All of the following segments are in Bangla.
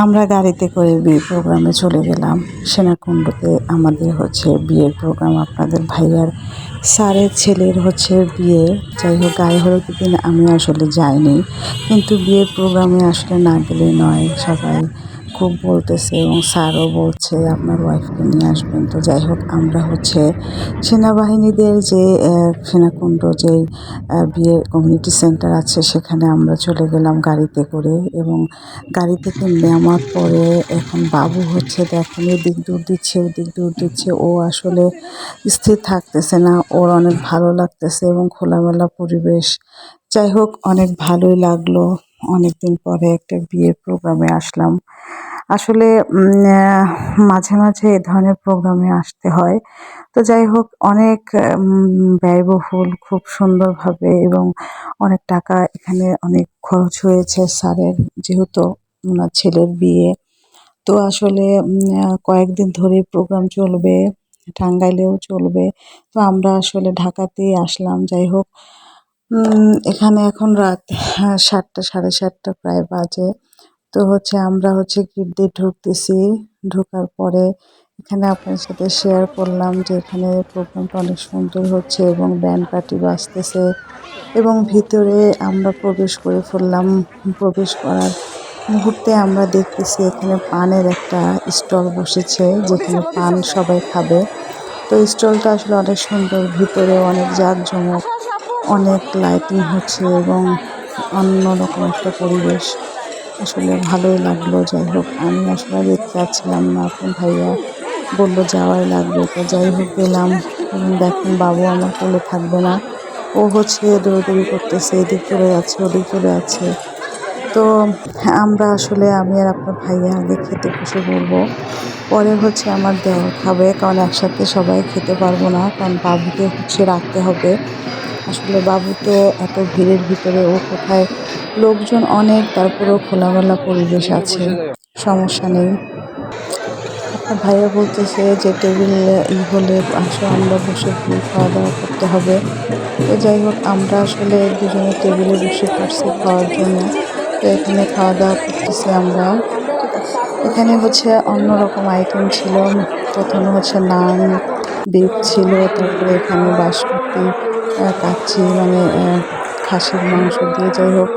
আমরা গাড়িতে করে বিয়ে প্রোগ্রামে চলে গেলাম। সেনাকুণ্ডতে আমাদের বিয়ের প্রোগ্রাম, আপনাদের ভাইয়ার স্যারের ছেলের বিয়ে। যাই হোক, গায়ে হলুদের দিন আমি আসলে যাইনি, কিন্তু বিয়ের প্রোগ্রামে আসলে না গেলে নয়। সবাই খুব বলতেছে এবং স্যারও বলছে আপনার ওয়াইফকে নিয়ে আসবেন। তো যাই হোক, আমরা সেনাবাহিনীদের যে সেনাকুণ্ড যে বিয়ের কমিউনিটি সেন্টার আছে, সেখানে আমরা চলে গেলাম গাড়িতে করে। এবং গাড়ি থেকে নামার পরে এখন বাবু দেখেন এদিক দৌড় দিচ্ছে ওদিক দৌড় দিচ্ছে। ও আসলে স্থির থাকতেছে না, ওর অনেক ভালো লাগতেছে এবং খোলামেলা পরিবেশ। যাই হোক, অনেক ভালোই লাগলো। অনেকদিন পরে একটা বিয়ের প্রোগ্রামে আসলাম। আসলে মাঝে মাঝে এ ধরনের প্রোগ্রামে আসতে হয়। তো যাই হোক, অনেক ব্যয়বহুল, খুব সুন্দরভাবে এবং অনেক টাকা এখানে অনেক খরচ হয়েছে স্যারের, যেহেতু ওনার ছেলের বিয়ে। তো আসলে কয়েকদিন ধরে প্রোগ্রাম চলবে, টাঙ্গাইলেও চলবে। তো আমরা আসলে ঢাকাতেই আসলাম। যাই হোক, এখানে এখন রাত 7টা, 7:30 প্রায় বাজে। তো আমরা গেট দিয়ে ঢুকতেছি। ঢোকার পরে এখানে আপনার সাথে শেয়ার করলাম যে এখানে প্রোগ্রামটা অনেক সুন্দর হচ্ছে এবং ব্যান্ড পার্টি বাজতেছে। এবং ভিতরে আমরা প্রবেশ করে ফেললাম। প্রবেশ করার মুহূর্তে আমরা দেখতেছি এখানে পানের একটা স্টল বসেছে, যেখানে পান সবাই খাবে। তো স্টলটা আসলে অনেক সুন্দর, ভিতরে অনেক জাঁকজমক, অনেক লাইটিং হচ্ছে এবং অন্যরকম একটা পরিবেশ। আসলে ভালোই লাগলো। যাই হোক, আমি আসলে যেতে চাচ্ছিলাম না, আপনার ভাইয়া বললো যাওয়াই লাগবে। তো যাই হোক গেলাম। এবং দেখেন বাবু আমার কোলে থাকবে না, ও দৌড়াদৌড়ি করতেছে, এদিক চলে যাচ্ছে ওদিক চলে যাচ্ছে। তো আমরা আসলে আমি আর আপনার ভাইয়া আগে খেতে বসে পড়বো, পরে আমার দেওর খাবে, কারণ একসাথে সবাই খেতে পারবো না, কারণ বাবুকে রাখতে হবে। আসলে বাবু তো এত ভিড়ের ভিতরে, ও কোথায়, লোকজন অনেক, তারপরেও খোলামেলা পরিবেশ আছে, সমস্যা নেই। আপনার ভাইয়া বলতেছে যে টেবিল হলে আসো, আমরা বসে খাওয়া দাওয়া করতে হবে। তো যাই হোক, আমরা আসলে দুজনে টেবিলে বসে পড়ছি খাওয়ার জন্য। তো এখানে খাওয়া দাওয়া করতেছি আমরা। এখানে অন্যরকম আইটেম ছিল। প্রথমে নান, বিফ ছিল, তারপরে এখানে বাসমতি কাচ্চি, মানে খাসির মাংস দিয়ে। যাই হোক,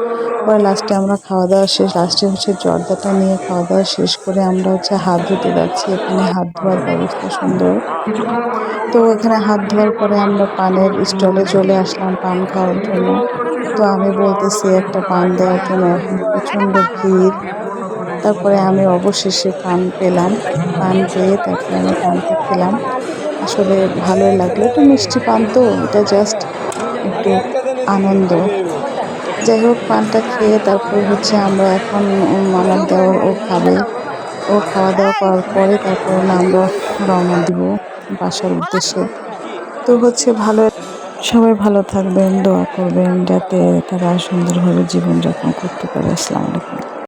পরে লাস্টে আমরা খাওয়া দাওয়া শেষ, লাস্টে জর্দাটা নিয়ে খাওয়া দাওয়া শেষ করে আমরা হাত ধুতে যাচ্ছি। এখানে হাত ধোয়ার ব্যবস্থা সুন্দর। তো এখানে হাত ধোয়ার পরে আমরা পানের স্টলে চলে আসলাম পান খাওয়ার জন্য। তো আমি বলতেছি একটা পান দেওয়ার জন্য, এখন প্রচণ্ড ভিড়। তারপরে আমি অবশেষে পান পেলাম। পান পেয়ে তারপরে আমি পানটা খেলাম। আসলে ভালোই লাগলো। একটু মিষ্টি পান, তো এটা জাস্ট একটু আনন্দ। যাই হোক, পানটা খেয়ে তারপর আমরা এখন আমার দেওর ও খাবে। ও খাওয়া দাওয়া করার পরে তারপরে আমরা রওনা দিব বাসার উদ্দেশ্যে। তো ভালো। সবাই ভালো থাকবেন, দোয়া করবেন যাতে তারা সুন্দরভাবে জীবনযাপন করতে পারে। আসসালামু আলাইকুম।